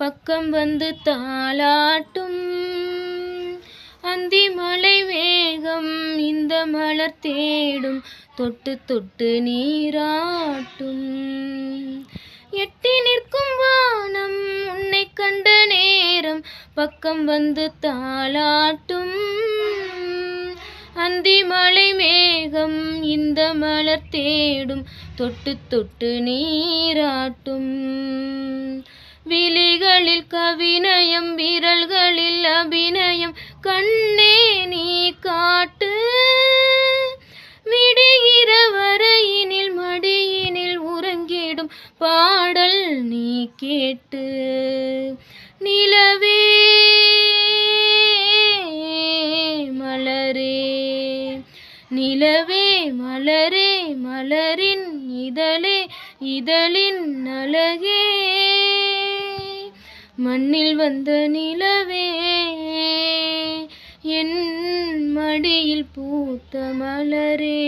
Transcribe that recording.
பக்கம் வந்து தாலாட்டும் அந்தி மழை மேகம் இந்த மலர் தேடும் தொட்டு தொட்டு நீராட்டும் எட்டி நிற்கும் வானம் உன்னை கண்ட நேரம் பக்கம் வந்து தாலாட்டும் அந்தி மழை மேகம் இந்த மலர் தேடும் தொட்டு தொட்டு நீராட்டும் விழிகளில் கவிநயம் விரல்களில் அபிநயம் கண்ணே நீ காட்டு விடுகிற வரையினில் மடியினில் உறங்கிடும் பாடல் நீ கேட்டு நிலவே மலரே நிலவே மலரே மலரின் இதழே இதழின் அழகே மண்ணில் வந்த நிலவே என் மடியில் பூத்த மலரே.